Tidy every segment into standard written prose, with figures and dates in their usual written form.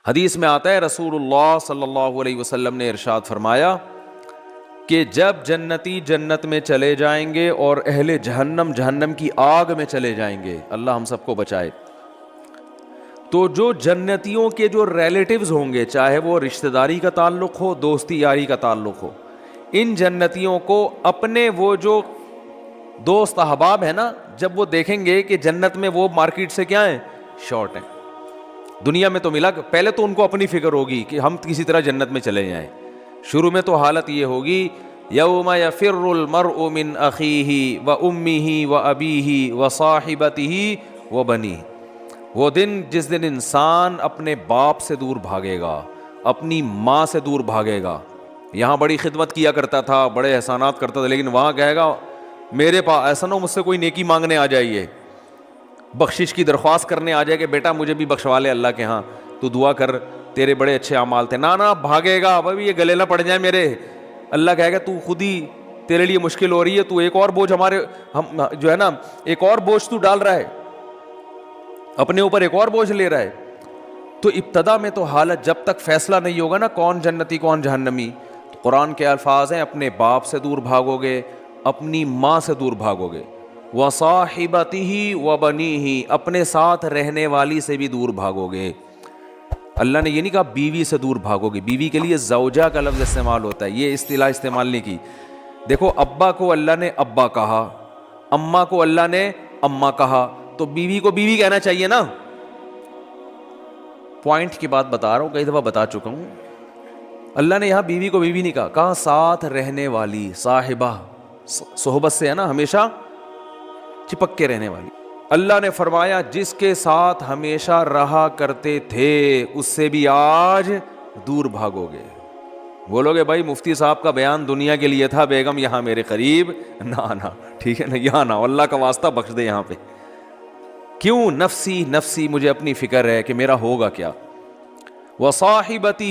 حدیث میں آتا ہے رسول اللہ صلی اللہ علیہ وسلم نے ارشاد فرمایا کہ جب جنتی جنت میں چلے جائیں گے اور اہل جہنم جہنم کی آگ میں چلے جائیں گے، اللہ ہم سب کو بچائے، تو جو جنتیوں کے جو ریلیٹیوز ہوں گے، چاہے وہ رشتہ داری کا تعلق ہو، دوستی یاری کا تعلق ہو، ان جنتیوں کو اپنے وہ جو دوست احباب ہیں نا، جب وہ دیکھیں گے کہ جنت میں وہ مارکیٹ سے کیا ہیں، شارٹ ہیں، دنیا میں تو ملا، پہلے تو ان کو اپنی فکر ہوگی کہ ہم کسی طرح جنت میں چلے جائیں۔ شروع میں تو حالت یہ ہوگی یوم یفر المرء من اخیہ و امہ و ابیہ و صاحبتہ و بنیہ، وہ دن جس دن انسان اپنے باپ سے دور بھاگے گا، اپنی ماں سے دور بھاگے گا۔ یہاں بڑی خدمت کیا کرتا تھا، بڑے احسانات کرتا تھا، لیکن وہاں کہے گا میرے پاس ایسا نہ ہو مجھ سے کوئی نیکی مانگنے آ جائیے، بخشش کی درخواست کرنے آ جائے کہ بیٹا مجھے بھی بخشوا لے اللہ کے ہاں، تو دعا کر تیرے بڑے اچھے اعمال تھے، نہ بھاگے گا، بھائی یہ گلے نہ پڑ جائیں میرے، اللہ کہے گا تو خود ہی تیرے لیے مشکل ہو رہی ہے، تو ایک اور بوجھ ہمارے ہم جو ہے نا، ایک اور بوجھ تو ڈال رہا ہے اپنے اوپر، ایک اور بوجھ لے رہا ہے۔ تو ابتدا میں تو حالت جب تک فیصلہ نہیں ہوگا نا کون جنتی کون جہنمی، تو قرآن کے الفاظ ہیں اپنے باپ سے دور بھاگو گے، اپنی ماں سے دور بھاگو گے، وصاحبتہ وبنیہ، اپنے ساتھ رہنے والی سے بھی دور بھاگو گے۔ اللہ نے یہ نہیں کہا بیوی سے دور بھاگو گے، بیوی کے لیے زوجہ کا لفظ استعمال ہوتا ہے، یہ اصطلاح استعمال نہیں کی۔ دیکھو ابا کو اللہ نے ابا کہا، اماں کو اللہ نے اماں کہا، تو بیوی کو بیوی کہنا چاہیے نا۔ پوائنٹ کی بات بتا رہا ہوں، کئی دفعہ بتا چکا ہوں، اللہ نے یہاں بیوی کو بیوی نہیں کہا، کہا ساتھ رہنے والی، صاحبہ، صحبت سے ہے نا، ہمیشہ چپک کے رہنے والی۔ اللہ نے فرمایا جس کے ساتھ ہمیشہ رہا کرتے تھے اس سے بھی آج دور بھاگو گے۔ بولو گے بھائی مفتی صاحب کا بیان دنیا کے لیے تھا، بیگم یہاں میرے قریب نہ، ٹھیک ہے نا، یہاں نہ، اللہ کا واسطہ بخش دے یہاں پہ۔ کیوں؟ نفسی نفسی، مجھے اپنی فکر ہے کہ میرا ہوگا کیا۔ وصاحبتہ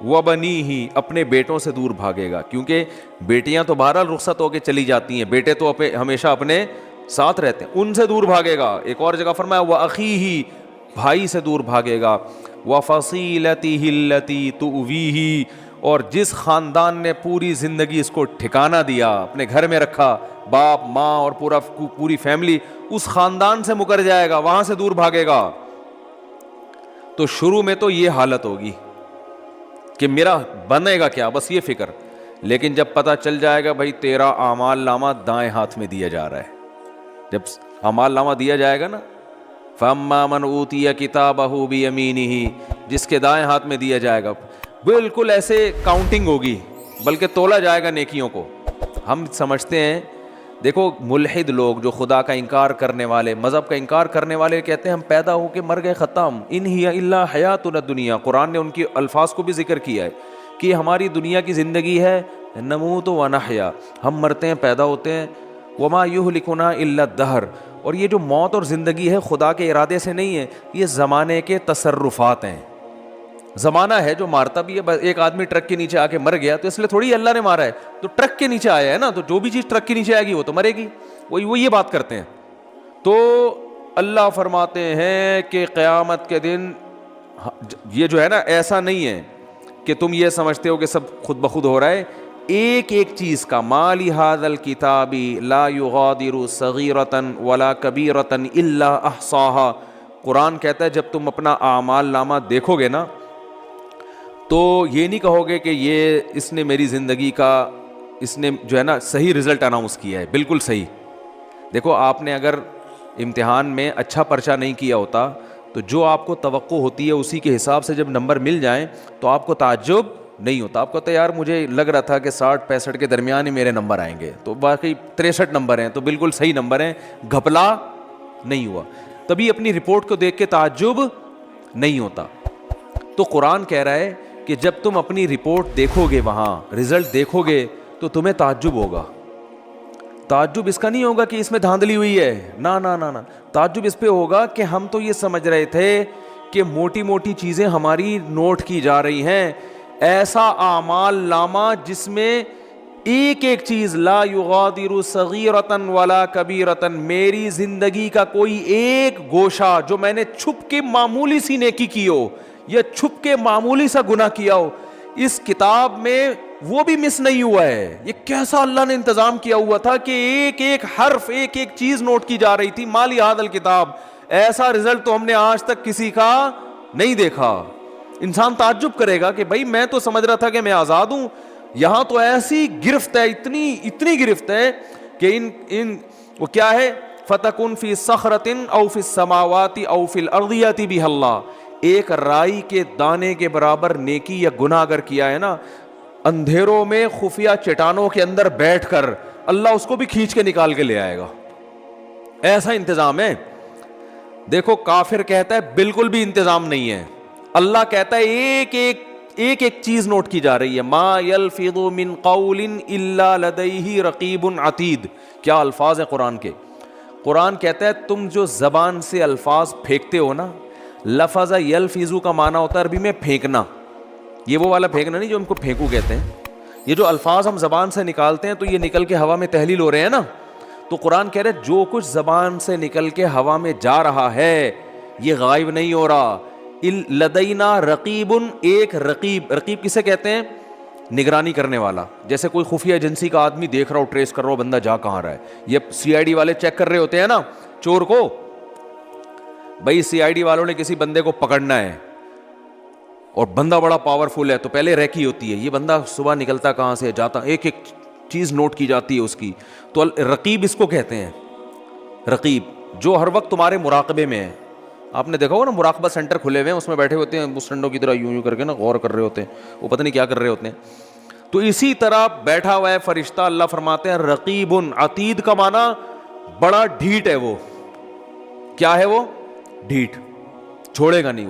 وبنیہ، اپنے بیٹوں سے دور بھاگے گا، کیونکہ بیٹیاں تو بہرحال رخصت ہو کے چلی جاتی ہیں، بیٹے تو ہمیشہ اپنے ساتھ رہتے ہیں، ان سے دور بھاگے گا۔ ایک اور جگہ فرمایا وَأَخِيهِ، بھائی سے دور بھاگے گا، وَفَصِيلَتِهِ الَّتِي تُؤْوِيهِ، اور جس خاندان نے پوری زندگی اس کو ٹھکانہ دیا، اپنے گھر میں رکھا، باپ ماں اور پوری فیملی، اس خاندان سے مکر جائے گا، وہاں سے دور بھاگے گا۔ تو شروع میں تو یہ حالت ہوگی کہ میرا بنے گا کیا، بس یہ فکر، لیکن جب پتہ چل جائے گا بھائی تیرا اعمال نامہ دائیں ہاتھ میں دیا جا رہا ہے، جب اعمال نامہ دیا جائے گا نا، فَأَمَّا مَنْ أُوتِيَ كِتَابَهُ بِيَمِينِهِ، جس کے دائیں ہاتھ میں دیا جائے گا، بالکل ایسے کاؤنٹنگ ہوگی، بلکہ تولا جائے گا نیکیوں کو۔ ہم سمجھتے ہیں، دیکھو ملحد لوگ جو خدا کا انکار کرنے والے، مذہب کا انکار کرنے والے کہتے ہیں ہم پیدا ہو کے مر گئے، ختم، ان ہی الا حیاتنا الدنیا۔ قرآن نے ان کی الفاظ کو بھی ذکر کیا ہے کہ ہماری دنیا کی زندگی ہے، نموت و نحیا، ہم مرتے ہیں پیدا ہوتے ہیں، وما یہلکنا الا الدہر، اور یہ جو موت اور زندگی ہے خدا کے ارادے سے نہیں ہے، یہ زمانے کے تصرفات ہیں، زمانہ ہے جو مارتا بھی ہے۔ بس ایک آدمی ٹرک کے نیچے آ کے مر گیا تو اس لیے تھوڑی اللہ نے مارا ہے، تو ٹرک کے نیچے آیا ہے نا، تو جو بھی چیز ٹرک کے نیچے آئے گی وہ تو مرے گی، وہ یہ بات کرتے ہیں۔ تو اللہ فرماتے ہیں کہ قیامت کے دن یہ جو ہے نا، ایسا نہیں ہے کہ تم یہ سمجھتے ہو کہ سب خود بخود ہو رہا ہے، ایک ایک چیز کا، مالی ھذا الکتاب لا یغادر صغیرۃ ولا کبیرۃ الا احصاھا۔ قرآن کہتا ہے جب تم اپنا اعمال نامہ دیکھو گے نا، تو یہ نہیں کہو گے کہ یہ اس نے میری زندگی کا، اس نے جو ہے نا صحیح رزلٹ اناؤنس کیا ہے، بالکل صحیح۔ دیکھو آپ نے اگر امتحان میں اچھا پرچہ نہیں کیا ہوتا تو جو آپ کو توقع ہوتی ہے اسی کے حساب سے جب نمبر مل جائیں تو آپ کو تعجب نہیں ہوتا، آپ کہتے یار مجھے لگ رہا تھا کہ 60-65 کے درمیان ہی میرے نمبر آئیں گے، تو باقی 63 نمبر ہیں، تو بالکل صحیح نمبر ہیں، گھپلا نہیں ہوا، تبھی اپنی رپورٹ کو دیکھ کے تعجب نہیں ہوتا۔ تو قرآن کہہ رہا ہے کہ جب تم اپنی رپورٹ دیکھو گے، وہاں رزلٹ دیکھو گے تو تمہیں تعجب ہوگا۔ تعجب اس کا نہیں ہوگا کہ اس میں دھاندلی ہوئی ہے، نہ، تعجب اس پہ ہوگا کہ ہم تو یہ سمجھ رہے تھے کہ موٹی موٹی چیزیں ہماری نوٹ کی جا رہی ہیں، ایسا اعمال نامہ جس میں ایک ایک چیز، لا یغادر صغیرۃ ولا کبیرۃ، میری زندگی کا کوئی ایک گوشہ جو میں نے چھپ کے معمولی سی نیکی کی ہو یا چھپ کے معمولی سا گناہ کیا ہو, اس کتاب میں وہ بھی مس نہیں ہوا ہے. یہ کیسا اللہ نے انتظام کیا ہوا تھا کہ ایک ایک حرف, ایک ایک چیز نوٹ کی جا رہی تھی. مالی ھذا الکتاب, ایسا رزلٹ تو ہم نے آج تک کسی کا نہیں دیکھا. انسان تعجب کرے گا کہ بھائی میں تو سمجھ رہا تھا کہ میں آزاد ہوں, یہاں تو ایسی گرفت ہے, اتنی گرفت ہے کہ ان وہ کیا ہے, فتکن فی صخرۃ او فی السماوات او فی الارض یاتی بہ اللہ. ایک رائی کے دانے کے برابر نیکی یا گناہ اگر کیا ہے نا, اندھیروں میں خفیہ چٹانوں کے اندر بیٹھ کر اللہ اس کو بھی کھینچ کے نکال کے لے آئے گا. ایسا انتظام ہے. دیکھو کافر کہتا ہے بالکل بھی انتظام نہیں ہے, اللہ کہتا ہے ایک ایک چیز نوٹ کی جا رہی ہے. ما یلفظ من قول الا لدیہ رقیب عتید. کیا الفاظ ہیں قرآن کے. قرآن کہتا ہے تم جو زبان سے الفاظ پھینکتے ہو نا, لفظ یلفظ کا معنی ہوتا ہے عربی میں پھینکنا. یہ وہ والا پھینکنا نہیں جو ہم کو پھینکو کہتے ہیں. یہ جو الفاظ ہم زبان سے نکالتے ہیں تو یہ نکل کے ہوا میں تحلیل ہو رہے ہیں نا. تو قرآن کہہ رہے جو کچھ زبان سے نکل کے ہوا میں جا رہا ہے یہ غائب نہیں ہو رہا. لدینا رقیب, ایک رقیب. رقیب کسے کہتے ہیں؟ نگرانی کرنے والا. جیسے کوئی خفیہ ایجنسی کا آدمی دیکھ رہا ہو, ٹریس کر رہا ہو بندہ جا کہاں رہا ہے. یہ سی آئی ڈی والے چیک کر رہے ہوتے ہیں نا چور کو. بھائی سی آئی ڈی والوں نے کسی بندے کو پکڑنا ہے اور بندہ بڑا پاورفل ہے تو پہلے ریکی ہوتی ہے, یہ بندہ صبح نکلتا کہاں سے جاتا, ایک ایک چیز نوٹ کی جاتی ہے اس کی. تو رقیب اس کو کہتے ہیں. رقیب جو ہر وقت تمہارے مراقبے میں ہے. آپ نے دیکھا ہوگا نا مراقبہ سینٹر کھلے ہوئے ہیں, اس میں بیٹھے ہوتے ہیں مسٹنڈوں کی طرح یوں کر کے نا غور کر رہے ہوتے ہیں, وہ پتہ نہیں کیا کر رہے ہوتے ہیں. تو اسی طرح بیٹھا ہوا ہے فرشتہ. اللہ فرماتے ہیں رقیب عتید کا معنی بڑا ڈھیٹ ہے. وہ کیا ہے؟ وہ ڈھیٹ, چھوڑے گا نہیں,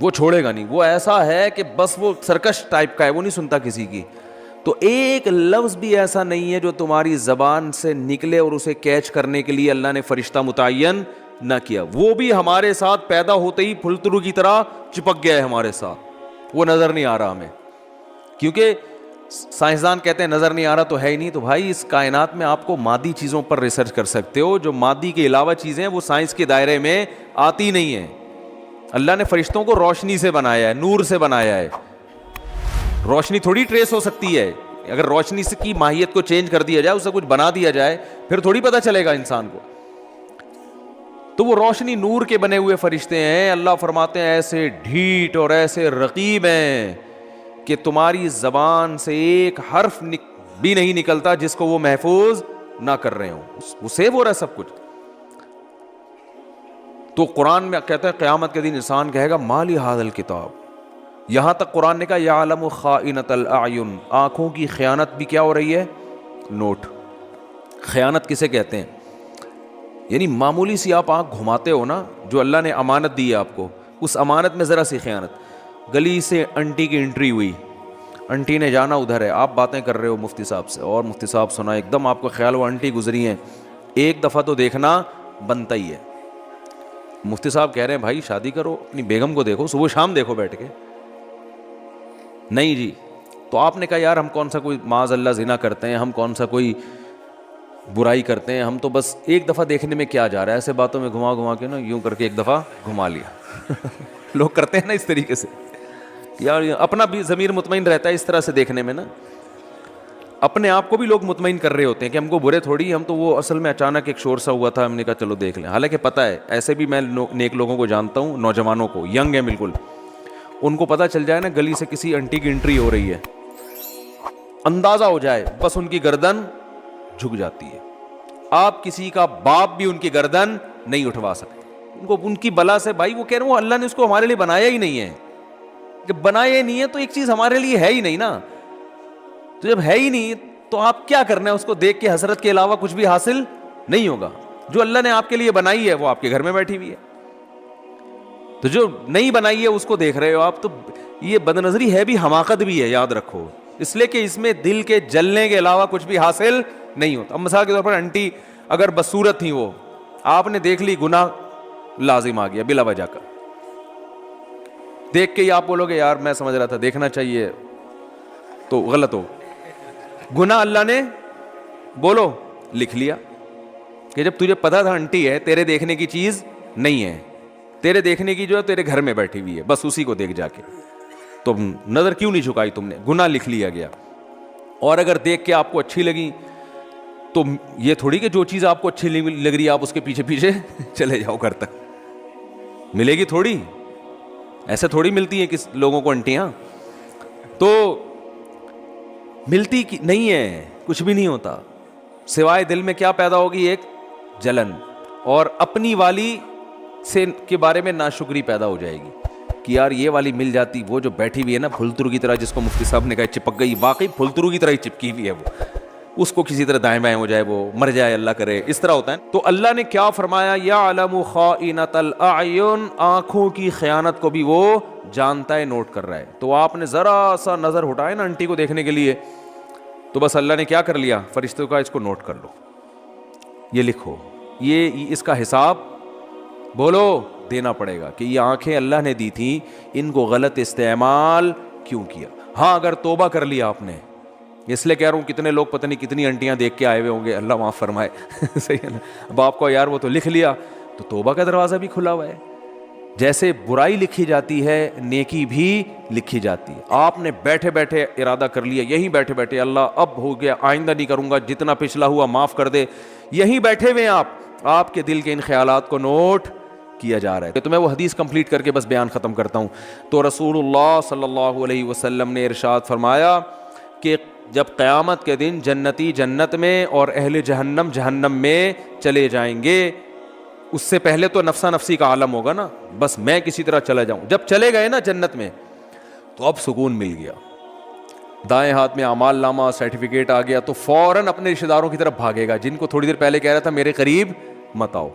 وہ چھوڑے گا نہیں. وہ ایسا ہے کہ بس وہ سرکش ٹائپ کا ہے, وہ نہیں سنتا کسی کی. تو ایک لفظ بھی ایسا نہیں ہے جو تمہاری زبان سے نکلے اور اسے کیچ کرنے کے لیے اللہ نے فرشتہ متعین نہ کیا. وہ بھی ہمارے ساتھ پیدا ہوتے ہی پھلترو کی طرح چپک گیا ہے ہمارے ساتھ, وہ نظر نہیں آ رہا ہمیں. کیونکہ سائنسدان کہتے ہیں نظر نہیں آ رہا تو ہے ہی نہیں. تو بھائی اس کائنات میں آپ کو مادی چیزوں پر ریسرچ کر سکتے ہو, جو مادی کے علاوہ چیزیں وہ سائنس کے دائرے میں آتی نہیں ہیں. اللہ نے فرشتوں کو روشنی سے بنایا ہے, نور سے بنایا ہے. روشنی تھوڑی ٹریس ہو سکتی ہے. اگر روشنی سے کی ماہیت کو چینج کر دیا جائے, اسے کچھ بنا دیا جائے, پھر تھوڑی پتہ چلے گا انسان کو. تو وہ روشنی نور کے بنے ہوئے فرشتے ہیں. اللہ فرماتے ہیں ایسے ڈھیٹ اور ایسے رقیب ہیں کہ تمہاری زبان سے ایک حرف بھی نہیں نکلتا جس کو وہ محفوظ نہ کر رہے ہوں. وہ سیو ہو رہا ہے سب کچھ. تو قرآن میں کہتا ہے قیامت کے دن انسان کہے گا مالی ھذا الکتاب. یہاں تک قرآن نے کہا یعلم خائنۃ الاعین, آنکھوں کی خیانت بھی کیا ہو رہی ہے؟ نوٹ. خیانت کسے کہتے ہیں؟ یعنی معمولی سی آپ آنکھ گھماتے ہو نا, جو اللہ نے امانت دی ہے آپ کو, اس امانت میں ذرا سی خیانت. گلی سے انٹی کی انٹری ہوئی, انٹی نے جانا ادھر ہے, آپ باتیں کر رہے ہو مفتی صاحب سے, اور مفتی صاحب سنا, ایک دم آپ کو خیال ہوا انٹی گزری ہیں. ایک دفعہ تو دیکھنا بنتا ہی ہے. مفتی صاحب کہہ رہے ہیں بھائی شادی کرو, اپنی بیگم کو دیکھو, صبح شام دیکھو بیٹھ کے. نہیں جی. تو آپ نے کہا یار ہم کون سا کوئی معاذ اللہ زنا کرتے ہیں, ہم کون سا کوئی برائی کرتے ہیں, ہم تو بس ایک دفعہ دیکھنے میں کیا جا رہا ہے. ایسے باتوں میں گھما گھما کے نا یوں کر کے ایک دفعہ گھما لیا. لوگ کرتے ہیں نا اس طریقے سے. یار اپنا بھی ضمیر مطمئن رہتا ہے اس طرح سے دیکھنے میں نا, اپنے آپ کو بھی لوگ مطمئن کر رہے ہوتے ہیں کہ ہم کو برے تھوڑی, ہم تو وہ اصل میں اچانک ایک شور سا ہوا تھا, ہم نے کہا چلو دیکھ لیں. حالانکہ پتہ ہے ایسے بھی میں نیک لوگوں کو جانتا ہوں, نوجوانوں کو, ینگ ہیں بالکل, ان کو پتہ چل جائے نا گلی سے کسی انٹی کی انٹری ہو رہی ہے, اندازہ ہو جائے, بس ان کی گردن جھک جاتی ہے. آپ کسی کا باپ بھی ان کی گردن نہیں اٹھوا سکتے. ان کو ان کی بلا سے, بھائی وہ کہہ رہے ہیں وہ اللہ نے اس کو ہمارے لیے بنایا ہی نہیں ہے. جب بنایا ہی نہیں ہے تو ایک چیز ہمارے لیے ہے ہی نہیں نا. تو جب ہے ہی نہیں تو آپ کیا کرنا ہے, اس کو دیکھ کے حسرت کے علاوہ کچھ بھی حاصل نہیں ہوگا. جو اللہ نے آپ کے لیے بنائی ہے وہ آپ کے گھر میں بیٹھی ہوئی ہے, تو جو نہیں بنائی ہے اس کو دیکھ رہے ہو آپ. تو یہ بد نظری ہے بھی, حماقت بھی ہے, یاد رکھو, اس لیے کہ اس میں دل کے جلنے کے علاوہ کچھ بھی حاصل نہیں ہوتا. اب مثال کے طور پر انٹی اگر بدصورت تھی, وہ آپ نے دیکھ لی, گناہ لازم آ گیا بلا وجہ کا. دیکھ کے ہی آپ بولو گے یار میں سمجھ رہا تھا دیکھنا چاہیے, تو غلط ہو. گناہ اللہ نے بولو لکھ لیا کہ جب تجھے پتا تھا انٹی ہے, تیرے دیکھنے کی چیز نہیں ہے, تیرے دیکھنے کی جو ہے تیرے گھر میں بیٹھی ہوئی ہے, بس اسی کو دیکھ جا کے. تو نظر کیوں نہیں جھکائی تم نے؟ گناہ لکھ لیا گیا. اور اگر دیکھ کے آپ کو اچھی لگی تو یہ تھوڑی کہ جو چیز آپ کو اچھی لگ رہی ہے آپ اس کے پیچھے پیچھے چلے جاؤ گھر تک, ملے گی تھوڑی, ایسے تھوڑی ملتی ہیں کس لوگوں کو انٹیاں, تو ملتی نہیں ہے, کچھ بھی نہیں ہوتا سوائے دل میں کیا پیدا ہوگی, ایک جلن, اور اپنی والی سے کے بارے میں ناشکری پیدا ہو جائے گی کہ یار یہ والی مل جاتی, وہ جو بیٹھی ہوئی ہے نا پھلترو کی طرح, جس کو مفتی صاحب نے کہا چپک گئی, واقعی پھلترو کی طرح ہی چپکی ہوئی ہے وہ, اس کو کسی طرح دائیں بائیں ہو جائے, وہ مر جائے, اللہ کرے, اس طرح ہوتا ہے. تو اللہ نے کیا فرمایا, یعلم خائنۃ الاعین, آنکھوں کی خیانت کو بھی وہ جانتا ہے, نوٹ کر رہا ہے. تو آپ نے ذرا سا نظر ہٹائے نا انٹی کو دیکھنے کے لیے, تو بس اللہ نے کیا کر لیا, فرشتوں کا اس کو نوٹ کر لو, یہ لکھو, یہ اس کا حساب بولو دینا پڑے گا کہ یہ آنکھیں اللہ نے دی تھیں, ان کو غلط استعمال کیوں کیا. ہاں اگر توبہ کر لیا آپ نے, اس لیے کہہ رہا ہوں کتنے لوگ پتہ نہیں کتنی انٹیاں دیکھ کے آئے ہوئے ہوں گے, اللہ معاف فرمائے صحیح ہے نا. اب آپ کو یار وہ تو لکھ لیا, تو توبہ کا دروازہ بھی کھلا ہوا ہے. جیسے برائی لکھی جاتی ہے نیکی بھی لکھی جاتی ہے. آپ نے بیٹھے بیٹھے ارادہ کر لیا, یہیں بیٹھے بیٹھے اللہ اب ہو گیا, آئندہ نہیں کروں گا, جتنا پچھلا ہوا معاف کر دے, یہیں بیٹھے ہوئے آپ کے دل کے ان خیالات کو نوٹ کیا جا رہا ہے. تو میں وہ حدیث کمپلیٹ کر کے بس بیان ختم کرتا ہوں. تو رسول اللہ صلی اللہ علیہ وسلم نے ارشاد فرمایا کہ جب قیامت کے دن جنتی جنت میں اور اہل جہنم جہنم میں چلے جائیں گے, اس سے پہلے تو نفسا نفسی کا عالم ہوگا نا, بس میں کسی طرح چلا جاؤں. جب چلے گئے نا جنت میں تو اب سکون مل گیا, دائیں ہاتھ میں اعمال نامہ سرٹیفکیٹ آ گیا, تو فوراً اپنے رشتہ داروں کی طرف بھاگے گا جن کو تھوڑی دیر پہلے کہہ رہا تھا میرے قریب مت آؤ.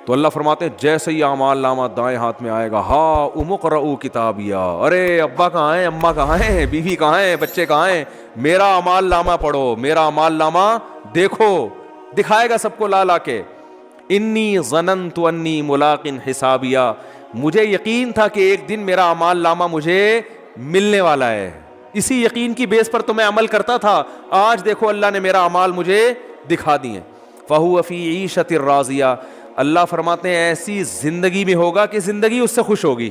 تو اللہ فرماتے ہیں جیسے ہی اعمال نامہ دائیں ہاتھ میں آئے گا, ہا امقرؤ کتابیا, ارے ابا کہاں ہیں, اماں کہاں ہیں, بیوی کہاں ہیں, بچے کہاں ہیں, میرا اعمال نامہ پڑھو, میرا اعمال نامہ دیکھو. دکھائے گا سب کو لا لا کے, انی ظننت انی ملاق حسابیا, مجھے یقین تھا کہ ایک دن میرا اعمال نامہ مجھے ملنے والا ہے, اسی یقین کی بیس پر تو میں عمل کرتا تھا, آج دیکھو اللہ نے میرا اعمال مجھے دکھا دیے. فہو فی عیشۃ راضیہ, اللہ فرماتے ہیں ایسی زندگی میں ہوگا کہ زندگی اس سے خوش ہوگی.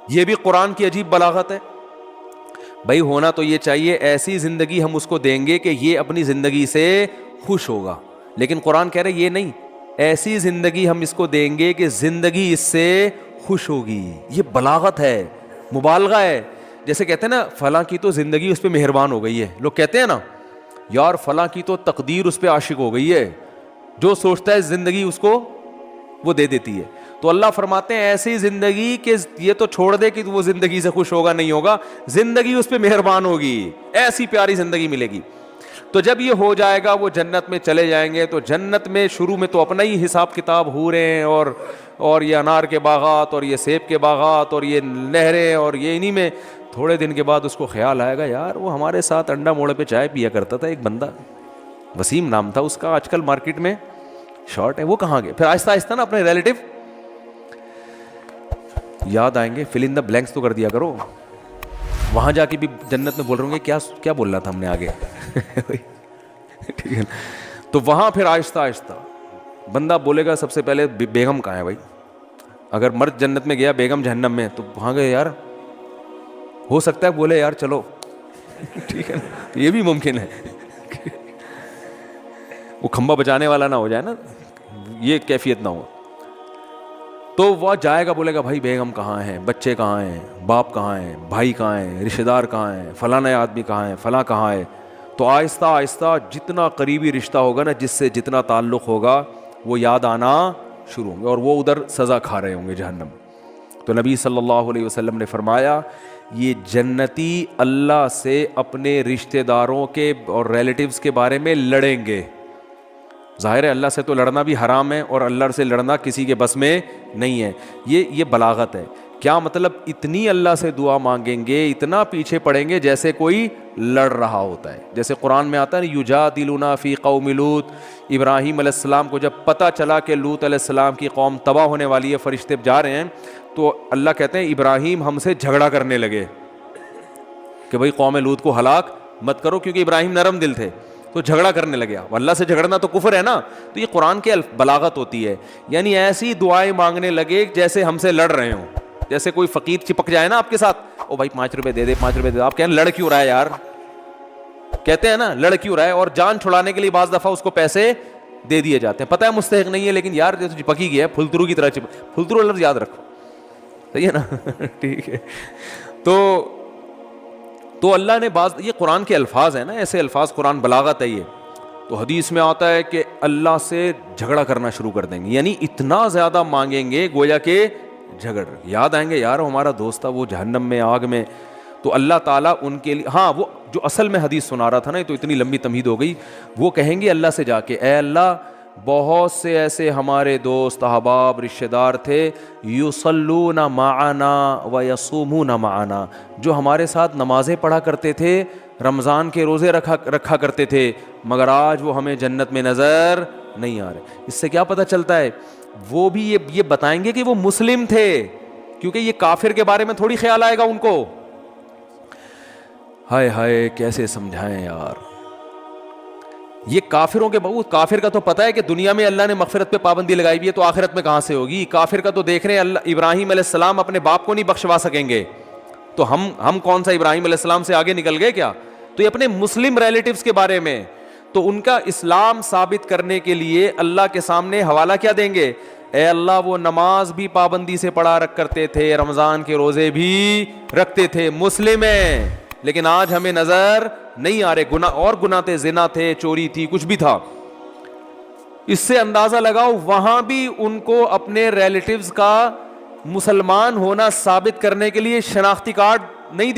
یہ بھی قرآن کی عجیب بلاغت ہے. بھائی ہونا تو یہ چاہیے ایسی زندگی ہم اس کو دیں گے کہ یہ اپنی زندگی سے خوش ہوگا, لیکن قرآن کہہ رہے یہ نہیں, ایسی زندگی ہم اس کو دیں گے کہ زندگی اس سے خوش ہوگی. یہ بلاغت ہے, مبالغہ ہے. جیسے کہتے ہیں نا فلاں کی تو زندگی اس پہ مہربان ہو گئی ہے, لوگ کہتے ہیں نا یار فلاں کی تو تقدیر اس پہ عاشق ہو گئی ہے, جو سوچتا ہے زندگی اس کو وہ دے دیتی ہے. تو اللہ فرماتے ہیں ایسی زندگی کہ یہ تو چھوڑ دے کہ وہ زندگی سے خوش ہوگا, نہیں ہوگا, زندگی اس پہ مہربان ہوگی, ایسی پیاری زندگی ملے گی. تو جب یہ ہو جائے گا وہ جنت میں چلے جائیں گے, تو جنت میں شروع میں تو اپنا ہی حساب کتاب ہو رہے ہیں, اور یہ انار کے باغات اور یہ سیب کے باغات اور یہ نہریں اور یہ انہی میں. تھوڑے دن کے بعد اس کو خیال آئے گا یار وہ ہمارے ساتھ انڈا موڑے پہ چائے پیا کرتا تھا ایک بندہ, وسیم نام تھا اس کا, آج کل مارکیٹ میں شارٹ ہے, وہ کہاں گئے. پھر آہستہ آہستہ نا اپنے ریلیٹو یاد آئیں گے, فل ان دا بلینکس تو کر دیا کرو. وہاں جا کے بھی جنت میں بول رہے ہوں گے کیا بولنا تھا ہم نے آگے ٹھیک ہے. تو وہاں پھر آہستہ آہستہ بندہ بولے گا سب سے پہلے بیگم کہاں ہے بھائی. اگر مرد جنت میں گیا بیگم جہنم میں, تو وہاں گئے یار ہو سکتا ہے بولے یار چلو ٹھیک ہے, یہ بھی ممکن ہے وہ کھمبا بجانے والا نہ ہو جائے نا, یہ کیفیت نہ ہو. تو وہ جائے گا بولے گا بھائی بیگم کہاں ہیں, بچے کہاں ہیں, باپ کہاں ہیں, بھائی کہاں ہیں, رشتہ دار کہاں ہیں, فلاں آدمی کہاں ہے, فلاں کہاں ہے. تو آہستہ آہستہ جتنا قریبی رشتہ ہوگا نا, جس سے جتنا تعلق ہوگا وہ یاد آنا شروع ہوں گے, اور وہ ادھر سزا کھا رہے ہوں گے جہنم. تو نبی صلی اللہ علیہ وسلم نے فرمایا یہ جنتی اللہ سے اپنے رشتہ داروں کے اور ریلیٹیوز کے بارے میں لڑیں گے. ظاہر ہے اللہ سے تو لڑنا بھی حرام ہے, اور اللہ سے لڑنا کسی کے بس میں نہیں ہے. یہ بلاغت ہے. کیا مطلب, اتنی اللہ سے دعا مانگیں گے, اتنا پیچھے پڑیں گے جیسے کوئی لڑ رہا ہوتا ہے. جیسے قرآن میں آتا ہے یجادلون فی قوم لوط, ابراہیم علیہ السلام کو جب پتہ چلا کہ لوط علیہ السلام کی قوم تباہ ہونے والی ہے, فرشتے جا رہے ہیں, تو اللہ کہتے ہیں ابراہیم ہم سے جھگڑا کرنے لگے کہ بھئی قوم لوط کو ہلاک مت کرو, کیونکہ ابراہیم نرم دل تھے. تو جھگڑا کرنے لگے. اب اللہ سے جھگڑنا تو کفر ہے نا. تو یہ قرآن کی بلاغت ہوتی ہے, یعنی ایسی دعائیں مانگنے لگے جیسے ہم سے لڑ رہے ہوں. جیسے کوئی فقیر چپک جائے نا آپ کے ساتھ, او بھائی 5 روپے دے دے, 5 روپے دے دے, آپ کہیں لڑ کیوں رہا ہے یار, کہتے ہیں نا لڑ کیوں رہا ہے, اور جان چھڑانے کے لیے بعض دفعہ اس کو پیسے دے دیے جاتے ہیں, پتہ ہے مستحق نہیں ہے, لیکن یار جو چپک ہی گیا ہے, پھلترو کی طرح پھلترو لفظ یاد رکھو, صحیح ہے نا. ٹھیک ہے. تو اللہ نے بعض, یہ قرآن کے الفاظ ہیں نا, ایسے الفاظ, قرآن بلاغت ہے یہ. تو حدیث میں آتا ہے کہ اللہ سے جھگڑا کرنا شروع کر دیں گے, یعنی اتنا زیادہ مانگیں گے گویا کہ جھگڑ, یاد آئیں گے یار ہمارا دوست تھا وہ جہنم میں, آگ میں. تو اللہ تعالیٰ ان کے لیے, ہاں وہ جو اصل میں حدیث سنا رہا تھا نا, یہ تو اتنی لمبی تمہید ہو گئی, وہ کہیں گے اللہ سے جا کے, اے اللہ بہت سے ایسے ہمارے دوست احباب رشتہ دار تھے, یصلون معنا ویصومون معنا, جو ہمارے ساتھ نمازیں پڑھا کرتے تھے, رمضان کے روزے رکھا کرتے تھے, مگر آج وہ ہمیں جنت میں نظر نہیں آ رہے. اس سے کیا پتہ چلتا ہے, وہ بھی یہ بتائیں گے کہ وہ مسلم تھے, کیونکہ یہ کافر کے بارے میں تھوڑی خیال آئے گا ان کو. ہائے ہائے کیسے سمجھائیں یار, یہ کافروں کے بہت, کافر کا تو پتہ ہے کہ دنیا میں اللہ نے مغفرت پہ پابندی لگائی ہوئی ہے, تو آخرت میں کہاں سے ہوگی. کافر کا تو دیکھ رہے ہیں اللہ, ابراہیم علیہ السلام اپنے باپ کو نہیں بخشوا سکیں گے, تو ہم کون سا ابراہیم علیہ السلام سے آگے نکل گئے کیا. تو یہ اپنے مسلم ریلیٹیوز کے بارے میں, تو ان کا اسلام ثابت کرنے کے لیے اللہ کے سامنے حوالہ کیا دیں گے, اے اللہ وہ نماز بھی پابندی سے پڑھا کرتے تھے, رمضان کے روزے بھی رکھتے تھے, مسلم ہیں, لیکن آج ہمیں نظر نہیں آ رہے, گناہ اور گناہ تھے, زنا تھے, چوری تھی, کچھ بھی تھا. اس سے اندازہ لگاؤ وہاں بھی ان کو اپنے ریلیٹیوز کا مسلمان ہونا ثابت کرنے کے لیے شناختی کارڈ نہیں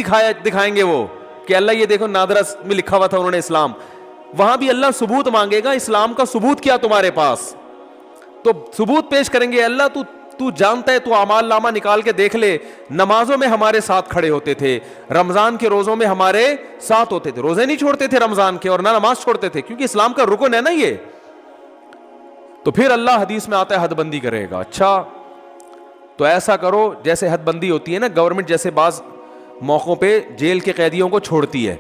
دکھائیں گے وہ, کہ اللہ یہ دیکھو نادرا میں لکھا ہوا تھا انہوں نے اسلام. وہاں بھی اللہ ثبوت مانگے گا, اسلام کا ثبوت کیا تمہارے پاس, تو ثبوت پیش کریں گے, اللہ تو جانتا ہے, تو اعمال نامہ نکال کے دیکھ لے, نمازوں میں ہمارے ساتھ کھڑے ہوتے تھے, رمضان کے روزوں میں ہمارے ساتھ ہوتے تھے, روزے نہیں چھوڑتے تھے رمضان کے, اور نہ نماز چھوڑتے تھے, کیونکہ اسلام کا رکن ہے نا یہ. تو پھر اللہ حدیث میں آتا ہے حد بندی کرے گا. اچھا تو ایسا کرو, جیسے حد بندی ہوتی ہے نا, گورنمنٹ جیسے بعض موقعوں پہ جیل کے قیدیوں کو چھوڑتی ہے,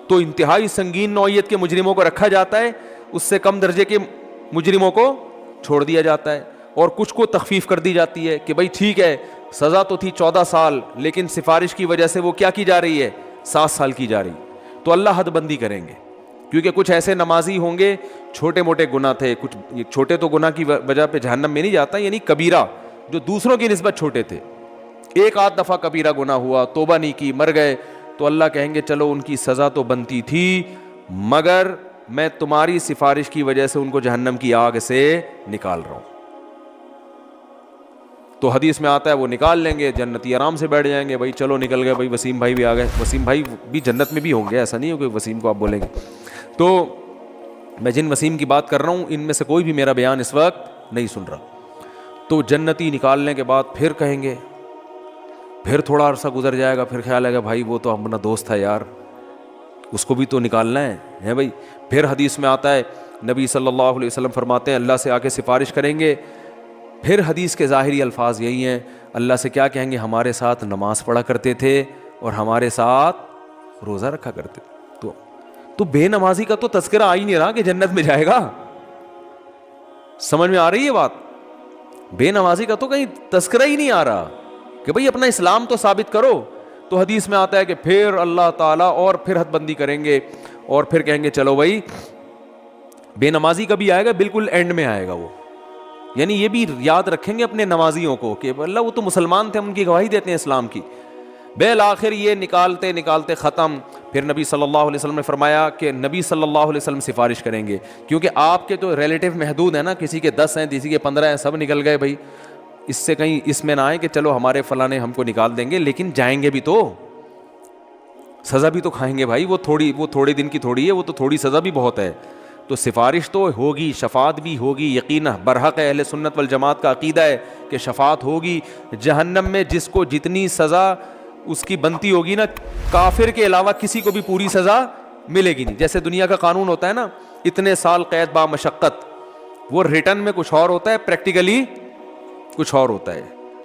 تو انتہائی سنگین نوعیت کے مجرموں کو رکھا جاتا ہے, اس سے کم درجے کے مجرموں کو چھوڑ دیا جاتا ہے, اور کچھ کو تخفیف کر دی جاتی ہے کہ بھائی ٹھیک ہے سزا تو تھی 14 سال, لیکن سفارش کی وجہ سے وہ کیا کی جا رہی ہے, 7 سال کی جا رہی. تو اللہ حد بندی کریں گے, کیونکہ کچھ ایسے نمازی ہوں گے, چھوٹے موٹے گناہ تھے, کچھ چھوٹے تو گناہ کی وجہ پہ جہنم میں نہیں جاتا, یعنی کبیرہ جو دوسروں کی نسبت چھوٹے تھے, ایک آدھ دفعہ کبیرہ گناہ ہوا, توبہ نہیں کی, مر گئے, تو اللہ کہیں گے چلو ان کی سزا تو بنتی تھی, مگر میں تمہاری سفارش کی وجہ سے ان کو جہنم کی آگ سے نکال رہا ہوں. تو حدیث میں آتا ہے وہ نکال لیں گے, جنتی آرام سے بیٹھ جائیں گے, بھائی چلو نکل گئے, بھائی وسیم بھائی بھی آ گئے. وسیم بھائی بھی جنت میں بھی ہوں گے, ایسا نہیں ہو کہ وسیم کو آپ بولیں گے. تو میں جن وسیم کی بات کر رہا ہوں ان میں سے کوئی بھی میرا بیان اس وقت نہیں سن رہا. تو جنتی نکالنے کے بعد پھر کہیں گے, پھر تھوڑا عرصہ گزر جائے گا, پھر خیال آئے گا بھائی وہ تو اپنا دوست تھا یار, اس کو بھی تو نکالنا ہے بھائی. پھر حدیث میں آتا ہے, نبی صلی اللہ علیہ وسلم فرماتے ہیں اللہ سے آ کے سفارش کریں گے. پھر حدیث کے ظاہری الفاظ یہی ہیں, اللہ سے کیا کہیں گے, ہمارے ساتھ نماز پڑھا کرتے تھے اور ہمارے ساتھ روزہ رکھا کرتے. تو بے نمازی کا تو تذکرہ آ ہی نہیں رہا کہ جنت میں جائے گا. سمجھ میں آ رہی ہے بات, بے نمازی کا تو کہیں تذکرہ ہی نہیں آ رہا کہ بھئی اپنا اسلام تو ثابت کرو. تو حدیث میں آتا ہے کہ پھر اللہ تعالیٰ اور پھر حد بندی کریں گے, اور پھر کہیں گے چلو بھائی بے نمازی کا بھی آئے گا, بالکل اینڈ میں آئے گا وہ. یعنی یہ بھی یاد رکھیں گے اپنے نمازیوں کو کہ اللہ وہ تو مسلمان تھے, ہم ان کی گواہی دیتے ہیں اسلام کی. بالآخر یہ نکالتے نکالتے ختم. پھر نبی صلی اللہ علیہ وسلم نے فرمایا کہ نبی صلی اللہ علیہ وسلم سفارش کریں گے, کیونکہ آپ کے تو ریلیٹیو محدود ہیں نا, کسی کے 10 ہیں, کسی کے 15 ہیں, سب نکل گئے بھائی. اس سے کہیں اس میں نہ آئے کہ چلو ہمارے فلاں ہم کو نکال دیں گے, لیکن جائیں گے بھی تو, سزا بھی تو کھائیں گے بھائی. وہ تھوڑے دن کی تھوڑی ہے, وہ تو تھوڑی سزا بھی بہت ہے. تو سفارش تو ہوگی, شفاعت بھی ہوگی, یقینا برحق اہل سنت والجماعت کا عقیدہ ہے کہ شفاعت ہوگی. جہنم میں جس کو جتنی سزا اس کی بنتی ہوگی نا, کافر کے علاوہ کسی کو بھی پوری سزا ملے گی نہیں. جیسے دنیا کا قانون ہوتا ہے نا, اتنے سال قید با مشقت, وہ ریٹن میں کچھ اور ہوتا ہے, پریکٹیکلی کچھ اور ہوتا ہے.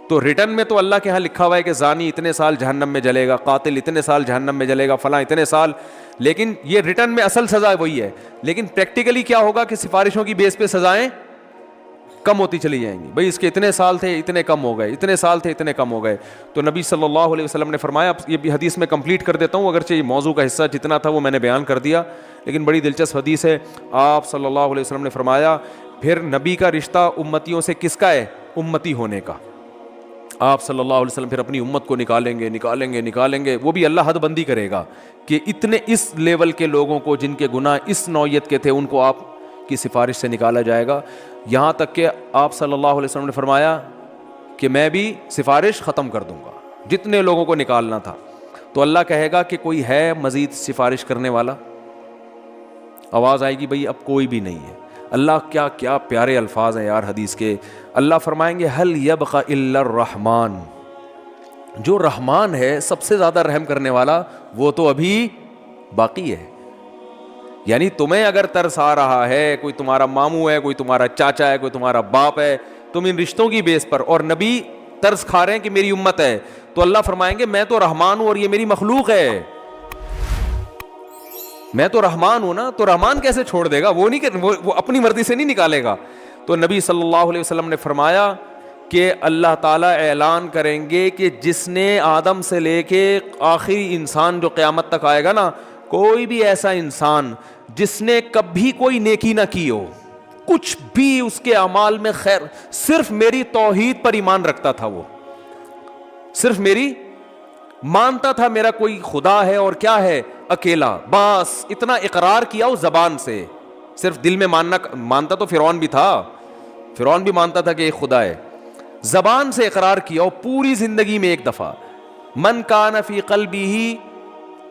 تو ریٹرن میں تو اللہ کے ہاں لکھا ہوا ہے کہ زانی اتنے سال جہنم میں جلے گا, قاتل اتنے سال جہنم میں جلے گا, فلاں اتنے سال, لیکن یہ ریٹرن میں اصل سزا وہی ہے. لیکن پریکٹیکلی کیا ہوگا کہ سفارشوں کی بیس پہ سزائیں کم ہوتی چلی جائیں گی. بھائی اس کے اتنے سال تھے اتنے کم ہو گئے, اتنے سال تھے اتنے کم ہو گئے. تو نبی صلی اللہ علیہ وسلم نے فرمایا, یہ بھی حدیث میں کمپلیٹ کر دیتا ہوں, اگرچہ یہ موضوع کا حصہ جتنا تھا وہ میں نے بیان کر دیا, لیکن بڑی دلچسپ حدیث ہے. آپ صلی اللہ علیہ وسلم نے فرمایا پھر نبی کا رشتہ امتیوں سے کس کا ہے؟ امتی ہونے کا. آپ صلی اللہ علیہ وسلم پھر اپنی امت کو نکالیں گے, وہ بھی اللہ حد بندی کرے گا کہ اتنے اس لیول کے لوگوں کو جن کے گناہ اس نوعیت کے تھے ان کو آپ کی سفارش سے نکالا جائے گا. یہاں تک کہ آپ صلی اللہ علیہ وسلم نے فرمایا کہ میں بھی سفارش ختم کر دوں گا, جتنے لوگوں کو نکالنا تھا. تو اللہ کہے گا کہ کوئی ہے مزید سفارش کرنے والا؟ آواز آئے گی بھائی اب کوئی بھی نہیں ہے. اللہ کیا کیا پیارے الفاظ ہیں یار حدیث کے. اللہ فرمائیں گے هل يبقى الا الرحمن, جو رحمان ہے سب سے زیادہ رحم کرنے والا وہ تو ابھی باقی ہے. یعنی تمہیں اگر ترس آ رہا ہے, کوئی تمہارا ماموں ہے, کوئی تمہارا چاچا ہے, کوئی تمہارا باپ ہے, تم ان رشتوں کی بیس پر, اور نبی ترس کھا رہے ہیں کہ میری امت ہے, تو اللہ فرمائیں گے میں تو رحمان ہوں اور یہ میری مخلوق ہے. میں تو رحمان ہوں نا, تو رحمان کیسے چھوڑ دے گا؟ وہ اپنی مرضی سے نہیں نکالے گا. تو نبی صلی اللہ علیہ وسلم نے فرمایا کہ اللہ تعالیٰ اعلان کریں گے کہ جس نے آدم سے لے کے آخری انسان جو قیامت تک آئے گا نا, کوئی بھی ایسا انسان جس نے کبھی کوئی نیکی نہ کی ہو, کچھ بھی اس کے اعمال میں خیر, صرف میری توحید پر ایمان رکھتا تھا, وہ صرف میری مانتا تھا میرا کوئی خدا ہے اور کیا ہے اکیلا, بس اتنا اقرار کیا اس زبان سے, صرف دل میں مانتا تو فرعون بھی تھا, فرعون بھی مانتا تھا کہ ایک خدا ہے, زبان سے اقرار کیا, اور پوری زندگی میں ایک دفعہ من کان فی قلبہ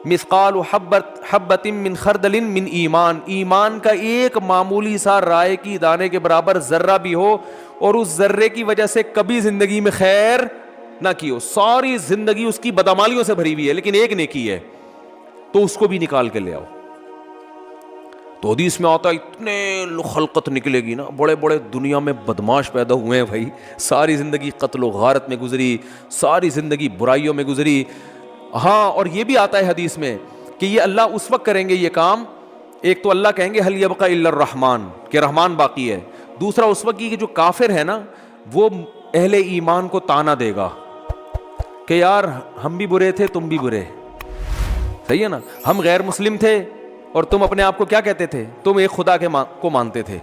مثقال حبۃ من خردل من ایمان, ایمان کا ایک معمولی سا رائے کی دانے کے برابر ذرہ بھی ہو, اور اس ذرے کی وجہ سے کبھی زندگی میں خیر نہ کی ہو, ساری زندگی اس کی بدعمالیوں سے بھری ہوئی ہے لیکن ایک نیکی ہے, تو اس کو بھی نکال کے لے آؤ. تو حدیث میں آتا ہے اتنے خلقت نکلے گی نا, بڑے بڑے دنیا میں بدماش پیدا ہوئے ہیں بھائی, ساری زندگی قتل و غارت میں گزری, ساری زندگی برائیوں میں گزری. ہاں, اور یہ بھی آتا ہے حدیث میں کہ یہ اللہ اس وقت کریں گے یہ کام, ایک تو اللہ کہیں گے هل يبقى الا الرحمن, کہ رحمان باقی ہے. دوسرا اس وقت کہ جو کافر ہے نا وہ اہل ایمان کو تانا دے گا کہ یار ہم بھی برے تھے تم بھی برے, صحیح ہے نا, ہم غیر مسلم تھے اور تم اپنے آپ کو کیا کہتے تھے, تم ایک خدا کو مانتے تھے,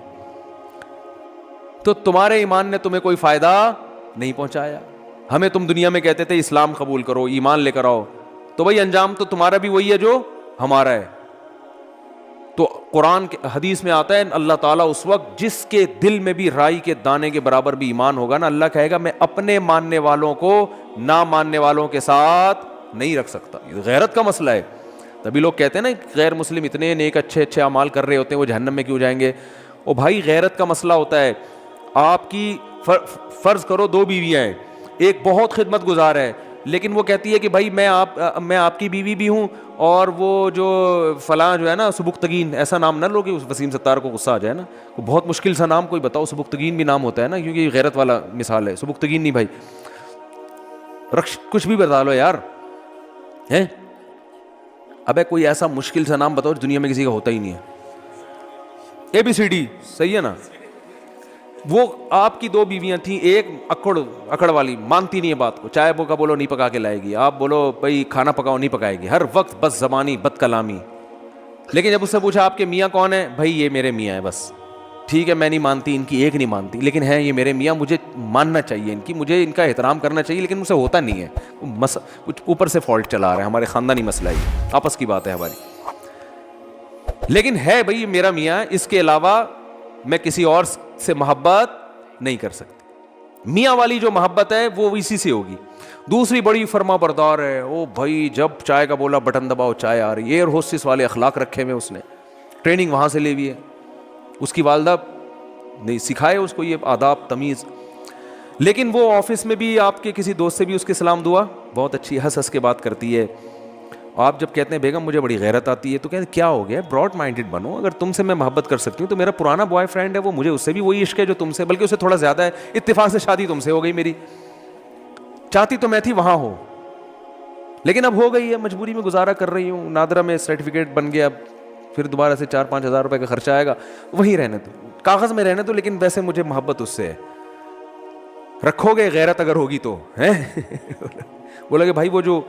تو تمہارے ایمان نے تمہیں کوئی فائدہ نہیں پہنچایا. ہمیں تم دنیا میں کہتے تھے اسلام قبول کرو, ایمان لے کر آؤ, تو بھائی انجام تو تمہارا بھی وہی ہے جو ہمارا ہے. تو قرآن کے حدیث میں آتا ہے اللہ تعالیٰ اس وقت جس کے دل میں بھی رائی کے دانے کے برابر بھی ایمان ہوگا نا, اللہ کہے گا میں اپنے ماننے والوں کو نہ ماننے والوں کے ساتھ نہیں رکھ سکتا. یہ غیرت کا مسئلہ ہے. تبھی لوگ کہتے ہیں نا غیر مسلم اتنے نیک اچھے اعمال کر رہے ہوتے ہیں وہ جہنم میں کیوں جائیں گے. او بھائی غیرت کا مسئلہ ہوتا ہے. آپ کی فرض کرو 2 بیویاں ہیں, ایک بہت خدمت گزار ہے لیکن وہ کہتی ہے کہ بھائی میں آپ کی بیوی بھی ہوں, اور وہ جو فلاں جو ہے نا سبکتگین, ایسا نام نہ لو کہ وسیم ستار کو غصہ آ جائے نا, بہت مشکل سا نام کوئی بتاؤ, سبکتگین بھی نام ہوتا ہے نا کیونکہ یہ غیرت والا مثال ہے. سبکتگین نہیں بھائی, کچھ بھی بتا لو یار ہیں, ابے کوئی ایسا مشکل سا نام بتاؤ دنیا میں کسی کا ہوتا ہی نہیں ہے. ABCD صحیح ہے نا. وہ آپ کی 2 بیویاں تھیں, ایک اکڑ والی, مانتی نہیں ہے بات کو, چائے کا بولو نہیں پکا کے لائے گی, آپ بولو بھائی کھانا پکاؤ نہیں پکائے گی, ہر وقت بس زبانی بد کلامی. لیکن جب اس سے پوچھا آپ کے میاں کون ہے, بھائی یہ میرے میاں ہے بس, ٹھیک ہے میں نہیں مانتی, ان کی ایک نہیں مانتی, لیکن ہے یہ میرے میاں, مجھے ماننا چاہیے ان کی, مجھے ان کا احترام کرنا چاہیے, لیکن مجھ سے ہوتا نہیں ہے, کچھ اوپر سے فالٹ چلا رہا ہے, ہمارے خاندانی مسئلہ ہے, آپس کی بات ہے ہماری, لیکن ہے بھائی میرا میاں, اس کے علاوہ میں کسی اور سے محبت نہیں کر سکتی. میاں والی جو محبت ہے وہ اسی سے ہوگی. دوسری بڑی فرما بردار ہے, او بھائی جب چائے کا بولا بٹن دباؤ چائے آ رہی ہے, ایئر ہوسٹس والے اخلاق رکھے ہوئے, اس نے ٹریننگ وہاں سے لی ہوئی ہے, اس کی والدہ نہیں سکھائے اس کو یہ آداب تمیز. لیکن وہ آفس میں بھی آپ کے کسی دوست سے بھی اس کے سلام دعا بہت اچھی ہنس ہنس کے بات کرتی ہے. آپ جب کہتے ہیں بیگم مجھے بڑی غیرت آتی ہے, تو کہتے ہیں کیا ہو گیا, براڈ مائنڈڈ بنو, اگر تم سے میں محبت کر سکتی ہوں تو میرا پرانا بوائے فرینڈ ہے وہ, مجھے اس سے بھی وہی عشق ہے جو تم سے, بلکہ اس سے تھوڑا زیادہ ہے, اتفاق سے شادی تم سے ہو گئی میری, چاہتی تو میں تھی وہاں ہو، لیکن اب ہو گئی ہے، مجبوری میں گزارا کر رہی ہوں، نادرا میں سرٹیفکیٹ بن گیا، اب پھر دوبارہ سے 4-5 ہزار روپے کا خرچہ آئے گا، وہیں رہنے دو، کاغذ میں رہنے دو، لیکن ویسے مجھے محبت اس سے ہے، رکھو گے غیرت اگر ہوگی تو ہے بولا کہ بھائی وہ جو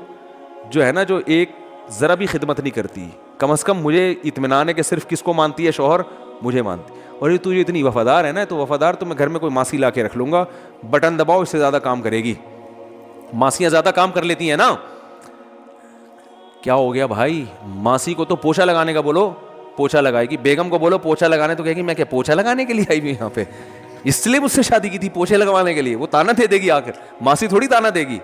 ہے نا، جو ایک ذرا بھی خدمت نہیں کرتی، کم از کم مجھے اطمینان ہے کہ صرف کس کو مانتی ہے؟ شوہر مجھے مانتی، اور یہ تو اتنی وفادار ہے نا، تو وفادار تو میں گھر میں کوئی ماسی لا کے رکھ لوں گا، بٹن دباؤ اس سے زیادہ کام کرے گی، ماسیاں زیادہ کام کر لیتی ہیں نا۔ کیا ہو گیا بھائی؟ ماسی کو تو پوچھا لگانے کا بولو، پوچھا لگائے گی، بیگم کو بولو پوچھا لگانے، تو کہے گی میں کیا پوچھا لگانے کے لیے آئی ہوئی یہاں پہ؟ اس لیے مجھ سے شادی کی تھی پوچھے لگوانے کے لیے؟ وہ تانا دے دے گی آخر، ماسی تھوڑی تانا دے گی۔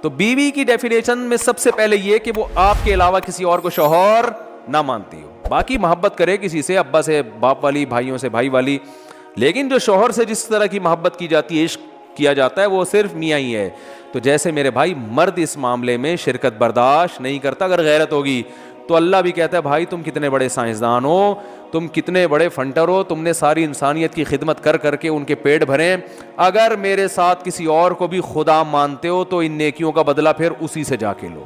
تو بیوی کی ڈیفینیشن میں سب سے پہلے یہ کہ وہ آپ کے علاوہ کسی اور کو شوہر نہ مانتی ہو، باقی محبت کرے کسی سے، ابا سے باپ والی، بھائیوں سے بھائی والی، لیکن جو شوہر سے جس طرح کی محبت کی جاتی ہے، عشق کیا جاتا ہے، وہ صرف میاں ہی ہے۔ تو جیسے میرے بھائی مرد اس معاملے میں شرکت برداشت نہیں کرتا، اگر غیرت ہوگی تو اللہ بھی کہتا ہے بھائی تم کتنے بڑے سائنسدان ہو، تم کتنے بڑے فنٹر ہو، تم نے ساری انسانیت کی خدمت کر کر کے ان کے پیٹ بھرے، اگر میرے ساتھ کسی اور کو بھی خدا مانتے ہو تو ان نیکیوں کا بدلہ پھر اسی سے جا کے لو۔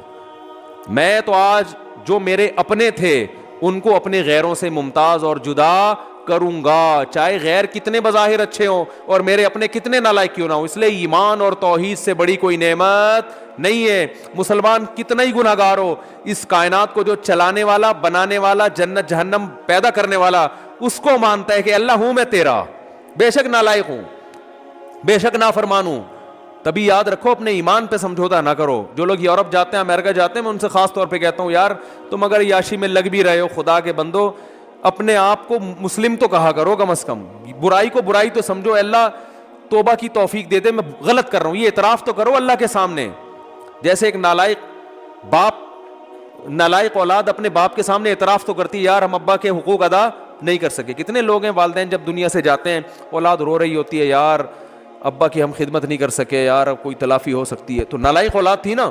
میں تو آج جو میرے اپنے تھے ان کو اپنے غیروں سے ممتاز اور جدا کروں گا، چاہے غیر کتنے بظاہر اچھے ہوں اور میرے اپنے کتنے نالائق کیوں نہ ہوں۔ اس لیے ایمان اور توحید سے بڑی کوئی نعمت نہیں ہے۔ مسلمان کتنا ہی گناہگار ہو، اس کائنات کو جو چلانے والا، بنانے والا، جنت جہنم پیدا کرنے والا، اس کو مانتا ہے کہ اللہ ہوں میں تیرا، بے شک نالائق ہوں، بے شک نافرمان ہوں۔ تبھی یاد رکھو اپنے ایمان پہ سمجھوتا نہ کرو۔ جو لوگ یورپ جاتے ہیں، امریکہ جاتے ہیں، میں ان سے خاص طور پہ کہتا ہوں یار تم اگر یاشی میں لگ بھی رہے ہو، خدا کے بندو اپنے آپ کو مسلم تو کہا کرو، کم از کم برائی کو برائی تو سمجھو، اللہ توبہ کی توفیق دے دے، میں غلط کر رہا ہوں، یہ اعتراف تو کرو اللہ کے سامنے۔ جیسے ایک نالائق اولاد اپنے باپ کے سامنے اعتراف تو کرتی ہے یار ہم ابا کے حقوق ادا نہیں کر سکے۔ کتنے لوگ ہیں والدین جب دنیا سے جاتے ہیں اولاد رو رہی ہوتی ہے یار ابا کی ہم خدمت نہیں کر سکے، یار اب کوئی تلافی ہو سکتی ہے، تو نالائق اولاد تھی نا،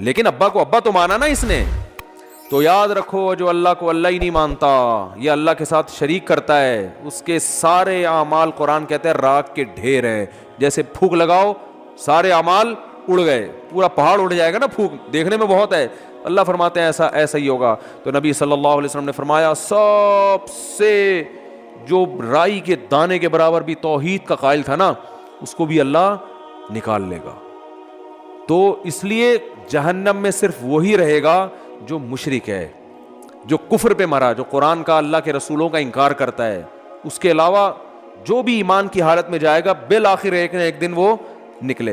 لیکن ابا کو ابا تو مانا نا اس نے۔ تو یاد رکھو جو اللہ کو اللہ ہی نہیں مانتا، یہ اللہ کے ساتھ شریک کرتا ہے، اس کے سارے اعمال قرآن کہتے ہیں راکھ کے ڈھیر ہے، جیسے پھونک لگاؤ سارے اعمال اڑ گئے، پورا پہاڑ اڑ جائے گا نا، پھونک دیکھنے میں بہت ہے، اللہ فرماتے ہیں ایسا ہی ہوگا۔ تو نبی صلی اللہ علیہ وسلم نے فرمایا سب سے جو رائی کے دانے کے برابر بھی توحید کا قائل تھا نا، اس کو بھی اللہ نکال لے گا۔ تو اس لیے جہنم میں صرف وہی رہے گا جو مشرک ہے، جو کفر پہ مرا، جو قرآن کا، اللہ کے رسولوں کا انکار کرتا ہے۔ اس کے علاوہ جو بھی ایمان کی حالت میں جائے گا بالآخر ایک نہ ایک دن وہ نکلے گا۔